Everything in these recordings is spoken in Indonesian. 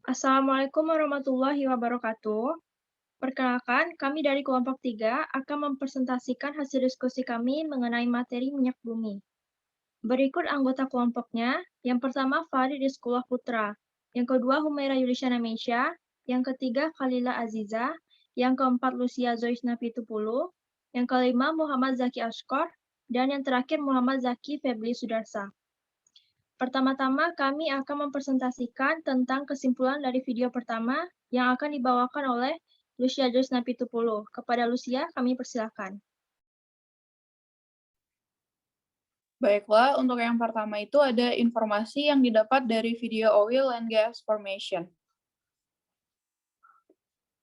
Assalamualaikum warahmatullahi wabarakatuh. Perkenalkan, kami dari kelompok 3 akan mempresentasikan hasil diskusi kami mengenai materi minyak bumi. Berikut anggota kelompoknya. Yang pertama, Farid Rizkullah Putra. Yang kedua, Humaira Yulisyana Meisya. Yang ketiga, Khalila Aziza. Yang keempat, Lucia Zoisna Pitupulu. Yang kelima, Muhammad Zaki Ashkor. Dan yang terakhir, Muhammad Zaki Febli Sudarsa. Pertama-tama, kami akan mempresentasikan tentang kesimpulan dari video pertama yang akan dibawakan oleh Lucia Joyce Pitupulu. Kepada Lucia, kami persilakan. Baiklah, untuk yang pertama itu ada informasi yang didapat dari video oil and gas formation.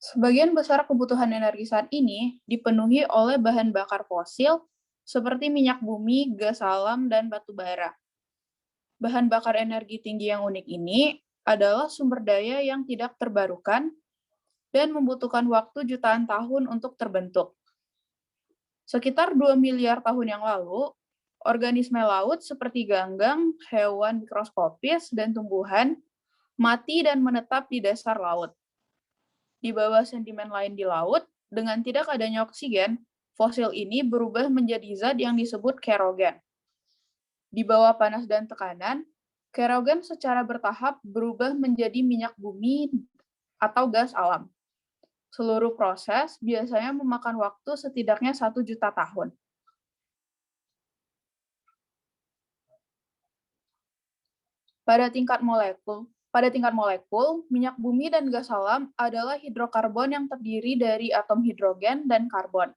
Sebagian besar kebutuhan energi saat ini dipenuhi oleh bahan bakar fosil seperti minyak bumi, gas alam, dan batu bara. Bahan bakar energi tinggi yang unik ini adalah sumber daya yang tidak terbarukan dan membutuhkan waktu jutaan tahun untuk terbentuk. Sekitar 2 miliar tahun yang lalu, organisme laut seperti ganggang, hewan mikroskopis, dan tumbuhan mati dan menetap di dasar laut. Di bawah sedimen lain di laut, dengan tidak adanya oksigen, fosil ini berubah menjadi zat yang disebut kerogen. Di bawah panas dan tekanan, kerogen secara bertahap berubah menjadi minyak bumi atau gas alam. Seluruh proses biasanya memakan waktu setidaknya 1 juta tahun. Pada tingkat molekul, minyak bumi dan gas alam adalah hidrokarbon yang terdiri dari atom hidrogen dan karbon.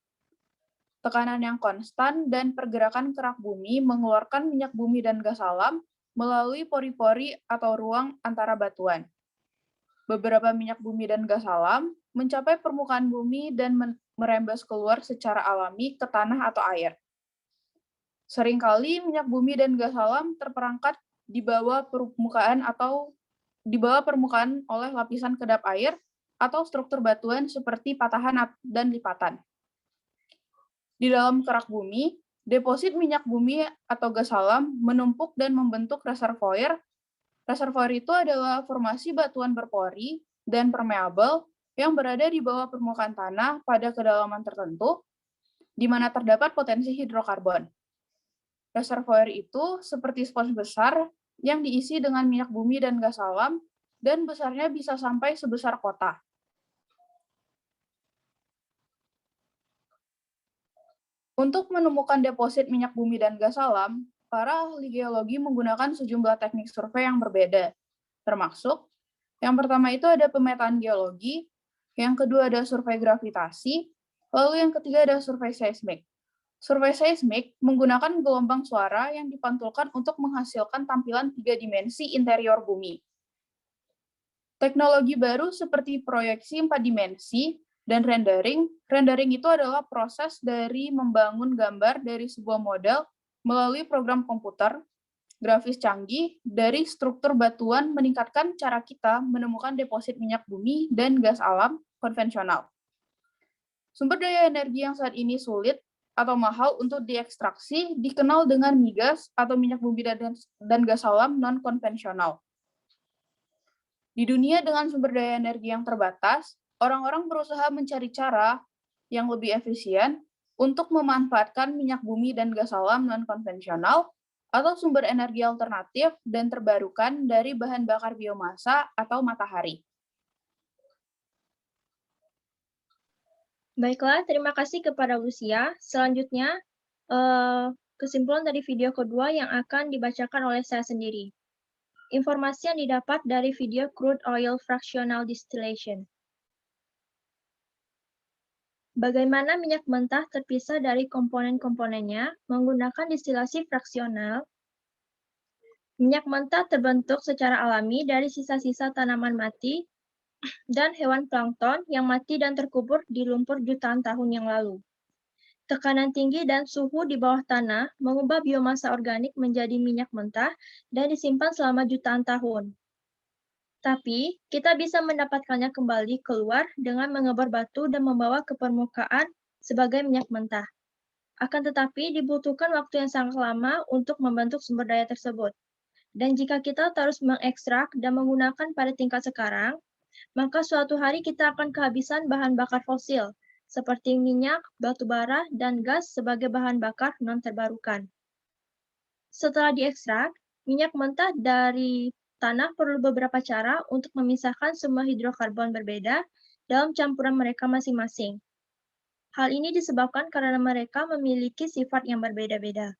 Tekanan yang konstan dan pergerakan kerak bumi mengeluarkan minyak bumi dan gas alam melalui pori-pori atau ruang antara batuan. Beberapa minyak bumi dan gas alam mencapai permukaan bumi dan merembes keluar secara alami ke tanah atau air. Seringkali minyak bumi dan gas alam terperangkap di bawah permukaan oleh lapisan kedap air atau struktur batuan seperti patahan dan lipatan. Di dalam kerak bumi, deposit minyak bumi atau gas alam menumpuk dan membentuk reservoir. Reservoir itu adalah formasi batuan berpori dan permeabel yang berada di bawah permukaan tanah pada kedalaman tertentu, di mana terdapat potensi hidrokarbon. Reservoir itu seperti spons besar yang diisi dengan minyak bumi dan gas alam, dan besarnya bisa sampai sebesar kota. Untuk menemukan deposit minyak bumi dan gas alam, para ahli geologi menggunakan sejumlah teknik survei yang berbeda, termasuk yang pertama itu ada pemetaan geologi, yang kedua ada survei gravitasi, lalu yang ketiga ada survei seismik. Survei seismik menggunakan gelombang suara yang dipantulkan untuk menghasilkan tampilan 3 dimensi interior bumi. Teknologi baru seperti proyeksi 4 dimensi dan rendering itu adalah proses dari membangun gambar dari sebuah model melalui program komputer grafis canggih dari struktur batuan meningkatkan cara kita menemukan deposit minyak bumi dan gas alam konvensional. Sumber daya energi yang saat ini sulit atau mahal untuk diekstraksi dikenal dengan migas atau minyak bumi dan gas alam non-konvensional. Di dunia dengan sumber daya energi yang terbatas, orang-orang berusaha mencari cara yang lebih efisien untuk memanfaatkan minyak bumi dan gas alam non-konvensional atau sumber energi alternatif dan terbarukan dari bahan bakar biomasa atau matahari. Baiklah, terima kasih kepada Lucia. Selanjutnya, kesimpulan dari video kedua yang akan dibacakan oleh saya sendiri. Informasi yang didapat dari video crude oil fractional distillation. Bagaimana minyak mentah terpisah dari komponen-komponennya menggunakan distilasi fraksional? Minyak mentah terbentuk secara alami dari sisa-sisa tanaman mati dan hewan plankton yang mati dan terkubur di lumpur jutaan tahun yang lalu. Tekanan tinggi dan suhu di bawah tanah mengubah biomasa organik menjadi minyak mentah dan disimpan selama jutaan tahun. Tapi, kita bisa mendapatkannya kembali keluar dengan mengebor batu dan membawa ke permukaan sebagai minyak mentah. Akan tetapi, dibutuhkan waktu yang sangat lama untuk membentuk sumber daya tersebut. Dan jika kita terus mengekstrak dan menggunakan pada tingkat sekarang, maka suatu hari kita akan kehabisan bahan bakar fosil, seperti minyak, batu bara, dan gas sebagai bahan bakar non-terbarukan. Setelah diekstrak, minyak mentah dari tanah perlu beberapa cara untuk memisahkan semua hidrokarbon berbeda dalam campuran mereka masing-masing. Hal ini disebabkan karena mereka memiliki sifat yang berbeda-beda.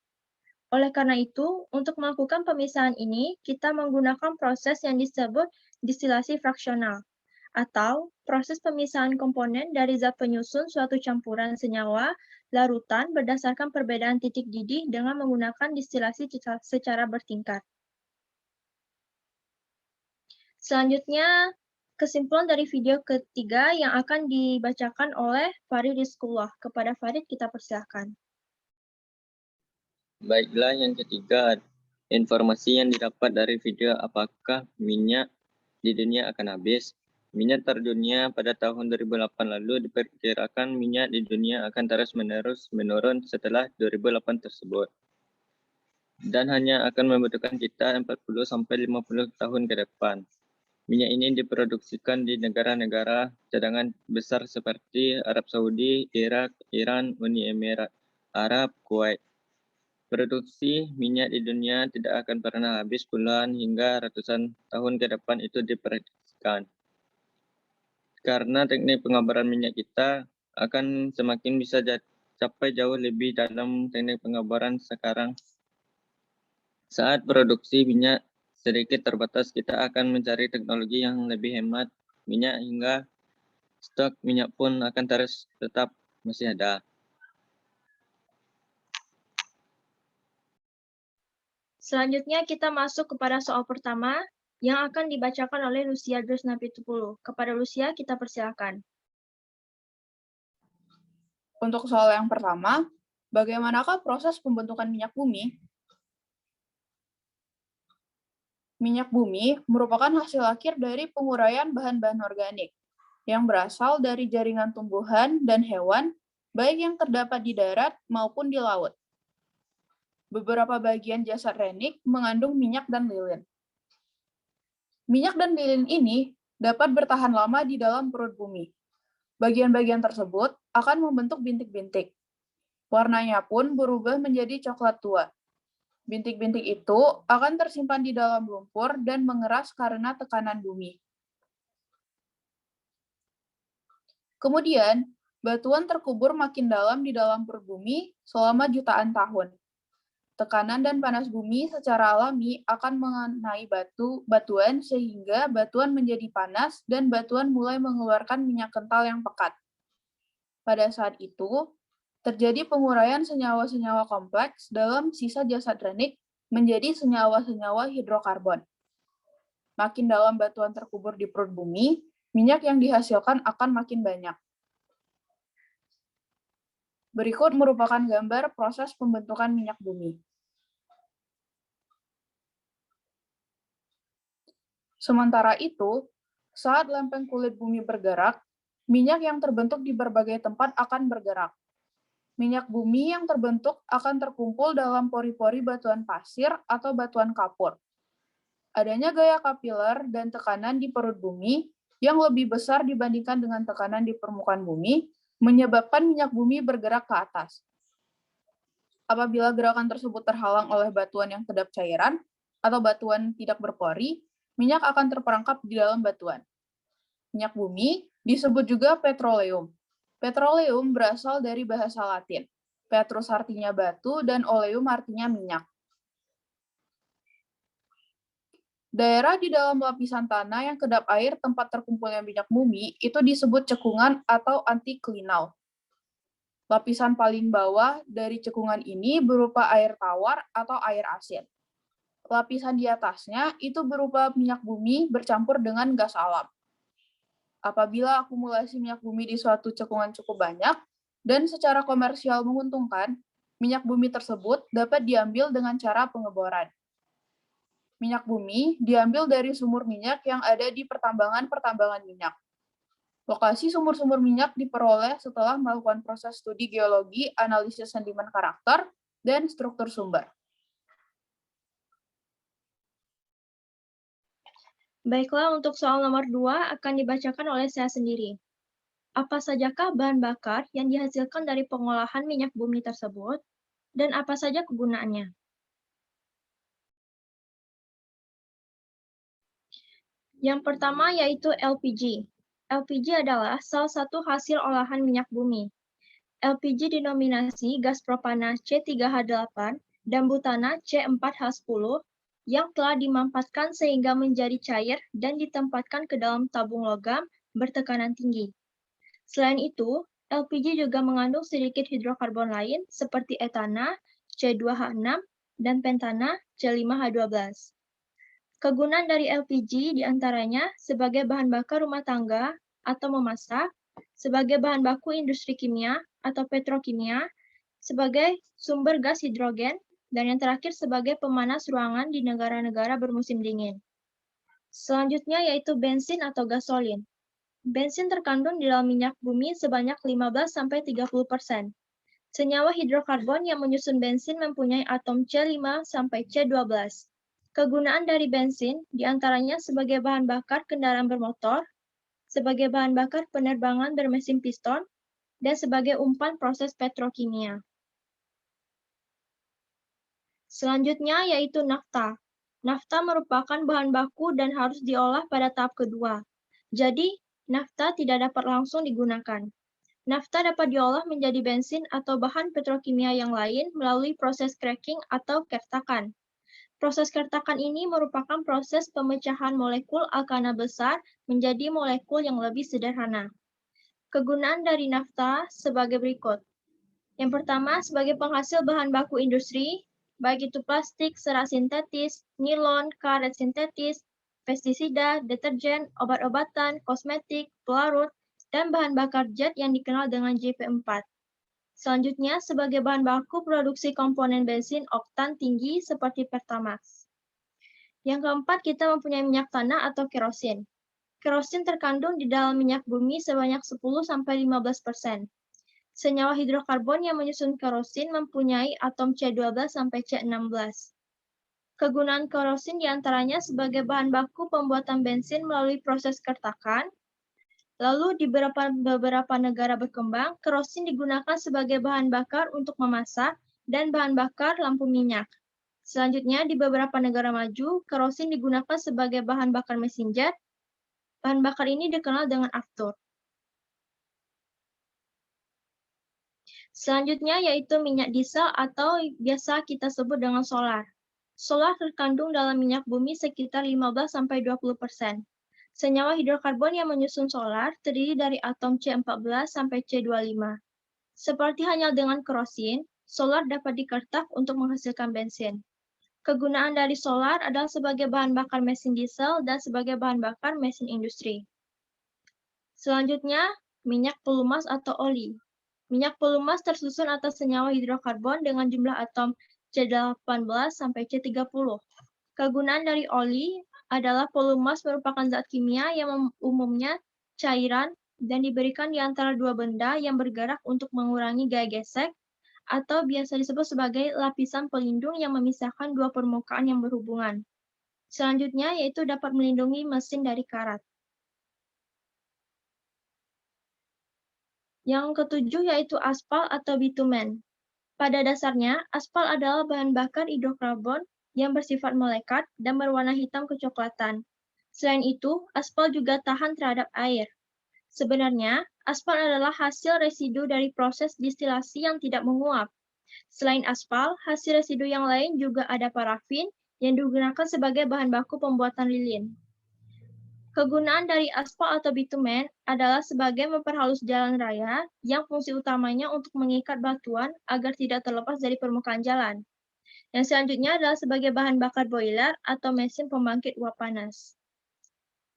Oleh karena itu, untuk melakukan pemisahan ini, kita menggunakan proses yang disebut distilasi fraksional, atau proses pemisahan komponen dari zat penyusun suatu campuran senyawa larutan berdasarkan perbedaan titik didih dengan menggunakan distilasi secara bertingkat. Selanjutnya, kesimpulan dari video ketiga yang akan dibacakan oleh Farid Rizkullah. Kepada Farid, kita persilahkan. Baiklah, yang ketiga, informasi yang didapat dari video apakah minyak di dunia akan habis. Minyak terdunia pada tahun 2008 lalu diperkirakan minyak di dunia akan terus-menerus menurun setelah 2008 tersebut. Dan hanya akan membutuhkan kita 40-50 tahun ke depan. Minyak ini diproduksikan di negara-negara cadangan besar seperti Arab Saudi, Irak, Iran, Uni Emirat Arab, Kuwait. Produksi minyak di dunia tidak akan pernah habis puluhan hingga ratusan tahun ke depan itu diprediksikan. Karena teknik pengabaran minyak kita akan semakin bisa capai jauh lebih dalam teknik pengabaran sekarang. Saat produksi minyak sedikit terbatas, kita akan mencari teknologi yang lebih hemat minyak hingga stok minyak pun akan terus tetap masih ada. Selanjutnya kita masuk kepada soal pertama yang akan dibacakan oleh Lucia Dresnapitupulu. Kepada Lucia kita persilakan. Untuk soal yang pertama, bagaimanakah proses pembentukan minyak bumi? Minyak bumi merupakan hasil akhir dari penguraian bahan-bahan organik yang berasal dari jaringan tumbuhan dan hewan, baik yang terdapat di darat maupun di laut. Beberapa bagian jasad renik mengandung minyak dan lilin. Minyak dan lilin ini dapat bertahan lama di dalam perut bumi. Bagian-bagian tersebut akan membentuk bintik-bintik. Warnanya pun berubah menjadi coklat tua. Bintik-bintik itu akan tersimpan di dalam lumpur dan mengeras karena tekanan bumi. Kemudian, batuan terkubur makin dalam di dalam perut bumi selama jutaan tahun. Tekanan dan panas bumi secara alami akan mengenai batuan sehingga batuan menjadi panas dan batuan mulai mengeluarkan minyak kental yang pekat. Pada saat itu, terjadi penguraian senyawa-senyawa kompleks dalam sisa jasad renik menjadi senyawa-senyawa hidrokarbon. Makin dalam batuan terkubur di perut bumi, minyak yang dihasilkan akan makin banyak. Berikut merupakan gambar proses pembentukan minyak bumi. Sementara itu, saat lempeng kulit bumi bergerak, minyak yang terbentuk di berbagai tempat akan bergerak. Minyak bumi yang terbentuk akan terkumpul dalam pori-pori batuan pasir atau batuan kapur. Adanya gaya kapiler dan tekanan di perut bumi yang lebih besar dibandingkan dengan tekanan di permukaan bumi, menyebabkan minyak bumi bergerak ke atas. Apabila gerakan tersebut terhalang oleh batuan yang kedap cairan atau batuan tidak berpori, minyak akan terperangkap di dalam batuan. Minyak bumi disebut juga petroleum. Petroleum berasal dari bahasa Latin. Petrus artinya batu dan oleum artinya minyak. Daerah di dalam lapisan tanah yang kedap air tempat terkumpulnya minyak bumi itu disebut cekungan atau antiklinal. Lapisan paling bawah dari cekungan ini berupa air tawar atau air asin. Lapisan di atasnya itu berupa minyak bumi bercampur dengan gas alam. Apabila akumulasi minyak bumi di suatu cekungan cukup banyak dan secara komersial menguntungkan, minyak bumi tersebut dapat diambil dengan cara pengeboran. Minyak bumi diambil dari sumur minyak yang ada di pertambangan-pertambangan minyak. Lokasi sumur-sumur minyak diperoleh setelah melakukan proses studi geologi, analisis sedimen karakter, dan struktur sumber. Baiklah, untuk soal nomor 2 akan dibacakan oleh saya sendiri. Apa sajakah bahan bakar yang dihasilkan dari pengolahan minyak bumi tersebut, dan apa saja kegunaannya? Yang pertama yaitu LPG. LPG adalah salah satu hasil olahan minyak bumi. LPG dinominasi gas propana C3H8 dan butana C4H10 yang telah dimampatkan sehingga menjadi cair dan ditempatkan ke dalam tabung logam bertekanan tinggi. Selain itu, LPG juga mengandung sedikit hidrokarbon lain seperti etana C2H6 dan pentana C5H12. Kegunaan dari LPG diantaranya sebagai bahan bakar rumah tangga atau memasak, sebagai bahan baku industri kimia atau petrokimia, sebagai sumber gas hidrogen, dan yang terakhir sebagai pemanas ruangan di negara-negara bermusim dingin. Selanjutnya yaitu bensin atau gasolin. Bensin terkandung di dalam minyak bumi sebanyak 15–30%. Senyawa hidrokarbon yang menyusun bensin mempunyai atom C5–C12. Kegunaan dari bensin diantaranya sebagai bahan bakar kendaraan bermotor, sebagai bahan bakar penerbangan bermesin piston, dan sebagai umpan proses petrokimia. Selanjutnya yaitu nafta. Nafta merupakan bahan baku dan harus diolah pada tahap kedua. Jadi, nafta tidak dapat langsung digunakan. Nafta dapat diolah menjadi bensin atau bahan petrokimia yang lain melalui proses cracking atau kertakan. Proses kertakan ini merupakan proses pemecahan molekul alkana besar menjadi molekul yang lebih sederhana. Kegunaan dari nafta sebagai berikut. Yang pertama, sebagai penghasil bahan baku industri, baik itu plastik, serat sintetis, nilon, karet sintetis, pestisida, deterjen, obat-obatan, kosmetik, pelarut, dan bahan bakar jet yang dikenal dengan JP4. Selanjutnya, sebagai bahan baku produksi komponen bensin oktan tinggi seperti Pertamax. Yang keempat, kita mempunyai minyak tanah atau kerosin. Kerosin terkandung di dalam minyak bumi sebanyak 10–15%. Senyawa hidrokarbon yang menyusun kerosin mempunyai atom C12–C16. Kegunaan kerosin diantaranya sebagai bahan baku pembuatan bensin melalui proses kertakan. Lalu di beberapa negara berkembang, kerosin digunakan sebagai bahan bakar untuk memasak dan bahan bakar lampu minyak. Selanjutnya, di beberapa negara maju, kerosin digunakan sebagai bahan bakar mesin jet. Bahan bakar ini dikenal dengan aftur. Selanjutnya yaitu minyak diesel atau biasa kita sebut dengan solar. Solar terkandung dalam minyak bumi sekitar 15–20%. Senyawa hidrokarbon yang menyusun solar terdiri dari atom C14–C25. Seperti halnya dengan kerosin, solar dapat dikertak untuk menghasilkan bensin. Kegunaan dari solar adalah sebagai bahan bakar mesin diesel dan sebagai bahan bakar mesin industri. Selanjutnya, minyak pelumas atau oli. Minyak pelumas tersusun atas senyawa hidrokarbon dengan jumlah atom C18–C30. Kegunaan dari oli adalah pelumas merupakan zat kimia yang umumnya cairan dan diberikan di antara dua benda yang bergerak untuk mengurangi gaya gesek atau biasa disebut sebagai lapisan pelindung yang memisahkan dua permukaan yang berhubungan. Selanjutnya yaitu dapat melindungi mesin dari karat. Yang ketujuh yaitu aspal atau bitumen. Pada dasarnya, aspal adalah bahan bakar hidrokarbon yang bersifat melekat dan berwarna hitam kecoklatan. Selain itu, aspal juga tahan terhadap air. Sebenarnya, aspal adalah hasil residu dari proses distilasi yang tidak menguap. Selain aspal, hasil residu yang lain juga ada parafin yang digunakan sebagai bahan baku pembuatan lilin. Kegunaan dari aspal atau bitumen adalah sebagai memperhalus jalan raya yang fungsi utamanya untuk mengikat batuan agar tidak terlepas dari permukaan jalan. Yang selanjutnya adalah sebagai bahan bakar boiler atau mesin pembangkit uap panas.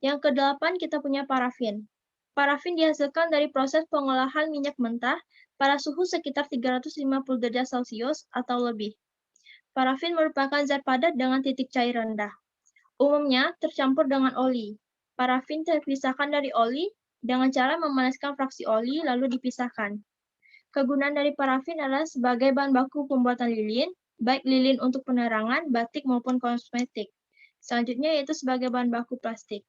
Yang kedelapan kita punya parafin. Parafin dihasilkan dari proses pengolahan minyak mentah pada suhu sekitar 350 derajat Celcius atau lebih. Parafin merupakan zat padat dengan titik cair rendah. Umumnya tercampur dengan oli. Parafin terpisahkan dari oli dengan cara memanaskan fraksi oli lalu dipisahkan. Kegunaan dari parafin adalah sebagai bahan baku pembuatan lilin, baik lilin untuk penerangan, batik maupun kosmetik. Selanjutnya yaitu sebagai bahan baku plastik.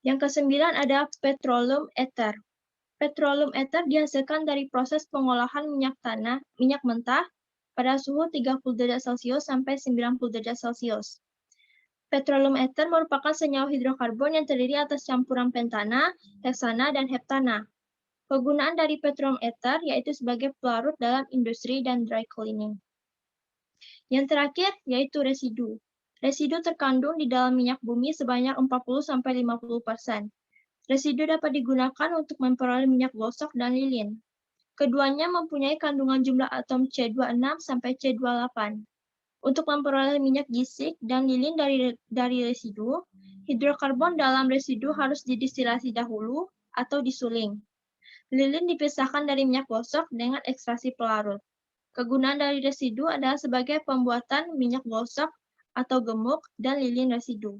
Yang kesembilan ada petroleum ether. Petroleum ether dihasilkan dari proses pengolahan minyak mentah pada suhu 30 derajat Celcius sampai 90 derajat Celcius. Petroleum ether merupakan senyawa hidrokarbon yang terdiri atas campuran pentana, heksana, dan heptana. Kegunaan dari petroleum ether yaitu sebagai pelarut dalam industri dan dry cleaning. Yang terakhir yaitu residu. Residu terkandung di dalam minyak bumi sebanyak 40-50%. Residu dapat digunakan untuk memperoleh minyak gosok dan lilin. Keduanya mempunyai kandungan jumlah atom C26 sampai C28. Untuk memperoleh minyak gisik dan lilin dari residu, hidrokarbon dalam residu harus didistilasi dahulu atau disuling. Lilin dipisahkan dari minyak gosok dengan ekstraksi pelarut. Kegunaan dari residu adalah sebagai pembuatan minyak gosok atau gemuk dan lilin residu.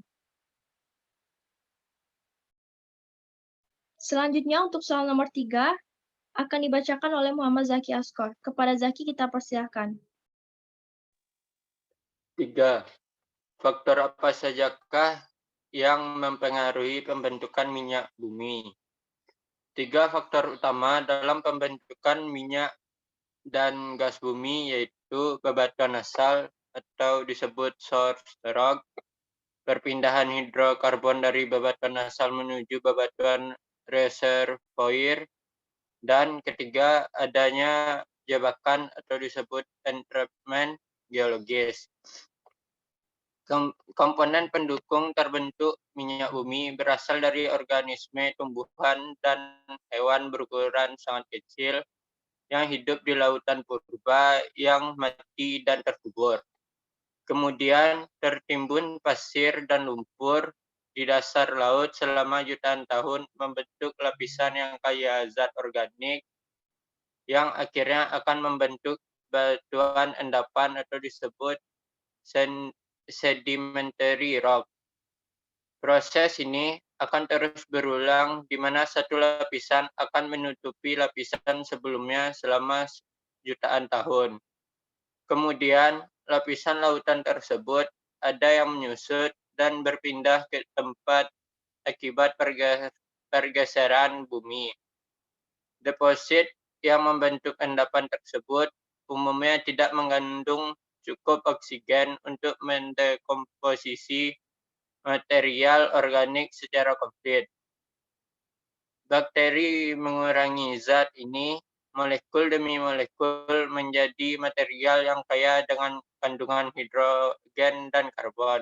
Selanjutnya untuk soal nomor 3 akan dibacakan oleh Muhammad Zaki Askor. Kepada Zaki kita persilahkan. 3. Faktor apa sajakah yang mempengaruhi pembentukan minyak bumi? 3 faktor utama dalam pembentukan minyak dan gas bumi yaitu bebatuan asal atau disebut source rock, perpindahan hidrokarbon dari bebatuan asal menuju bebatuan reservoir, dan ketiga adanya jebakan atau disebut entrapment geologis. Komponen pendukung terbentuk minyak bumi berasal dari organisme tumbuhan dan hewan berukuran sangat kecil yang hidup di lautan purba yang mati dan terkubur. Kemudian tertimbun pasir dan lumpur di dasar laut selama jutaan tahun membentuk lapisan yang kaya zat organik yang akhirnya akan membentuk batuan endapan atau disebut sedimentary rock. Proses ini akan terus berulang di mana satu lapisan akan menutupi lapisan sebelumnya selama jutaan tahun. Kemudian lapisan lautan tersebut ada yang menyusut dan berpindah ke tempat akibat pergeseran bumi. Deposit yang membentuk endapan tersebut umumnya tidak mengandung cukup oksigen untuk mendekomposisi material organik secara komplit. Bakteri mengurangi zat ini molekul demi molekul menjadi material yang kaya dengan kandungan hidrogen dan karbon.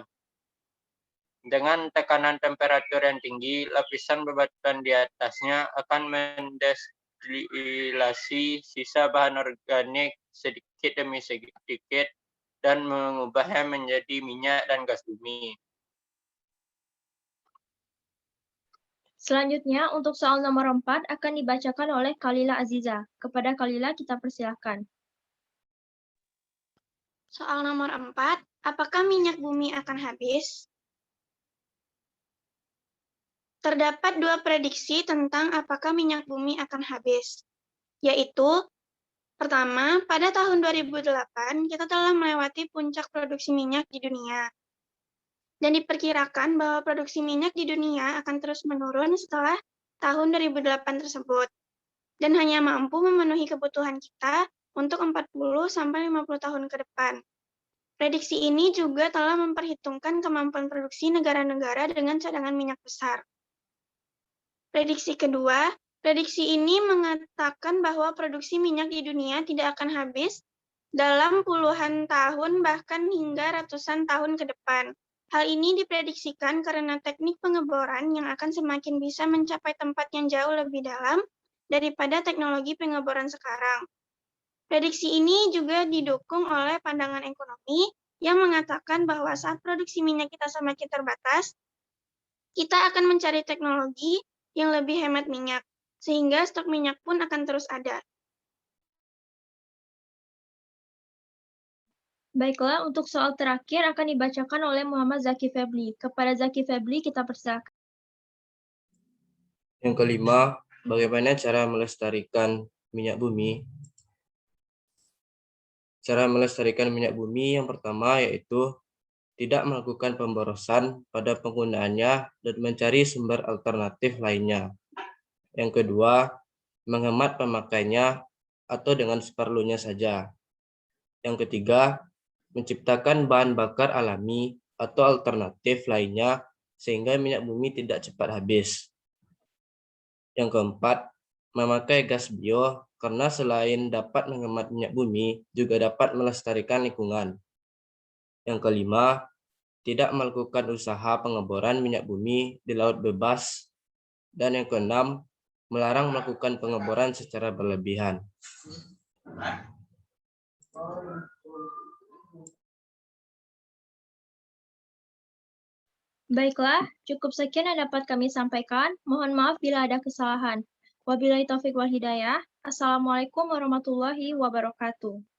Dengan tekanan temperatur yang tinggi, lapisan bebatuan di atasnya akan mendestilasi sisa bahan organik sedikit demi sedikit dan mengubahnya menjadi minyak dan gas bumi. Selanjutnya, untuk soal nomor 4 akan dibacakan oleh Khalila Aziza. Kepada Khalila kita persilahkan. Soal nomor 4, apakah minyak bumi akan habis? Terdapat 2 prediksi tentang apakah minyak bumi akan habis, yaitu pertama, pada tahun 2008 kita telah melewati puncak produksi minyak di dunia. Dan diperkirakan bahwa produksi minyak di dunia akan terus menurun setelah tahun 2008 tersebut, dan hanya mampu memenuhi kebutuhan kita untuk 40-50 tahun ke depan. Prediksi ini juga telah memperhitungkan kemampuan produksi negara-negara dengan cadangan minyak besar. Prediksi kedua, prediksi ini mengatakan bahwa produksi minyak di dunia tidak akan habis dalam puluhan tahun bahkan hingga ratusan tahun ke depan. Hal ini diprediksikan karena teknik pengeboran yang akan semakin bisa mencapai tempat yang jauh lebih dalam daripada teknologi pengeboran sekarang. Prediksi ini juga didukung oleh pandangan ekonomi yang mengatakan bahwa saat produksi minyak kita semakin terbatas, kita akan mencari teknologi yang lebih hemat minyak, sehingga stok minyak pun akan terus ada. Baiklah, untuk soal terakhir akan dibacakan oleh Muhammad Zaki Febli. Kepada Zaki Febli kita persilakan. Yang kelima, bagaimana cara melestarikan minyak bumi? Cara melestarikan minyak bumi yang pertama yaitu tidak melakukan pemborosan pada penggunaannya dan mencari sumber alternatif lainnya. Yang kedua, menghemat pemakaiannya atau dengan seperlunya saja. Yang ketiga, menciptakan bahan bakar alami atau alternatif lainnya sehingga minyak bumi tidak cepat habis. Yang keempat, memakai gas bio karena selain dapat menghemat minyak bumi, juga dapat melestarikan lingkungan. Yang kelima, tidak melakukan usaha pengeboran minyak bumi di laut bebas. Dan yang keenam, melarang melakukan pengeboran secara berlebihan. Baiklah, cukup sekian yang dapat kami sampaikan. Mohon maaf bila ada kesalahan. Wabillahi taufiq wal hidayah. Assalamualaikum warahmatullahi wabarakatuh.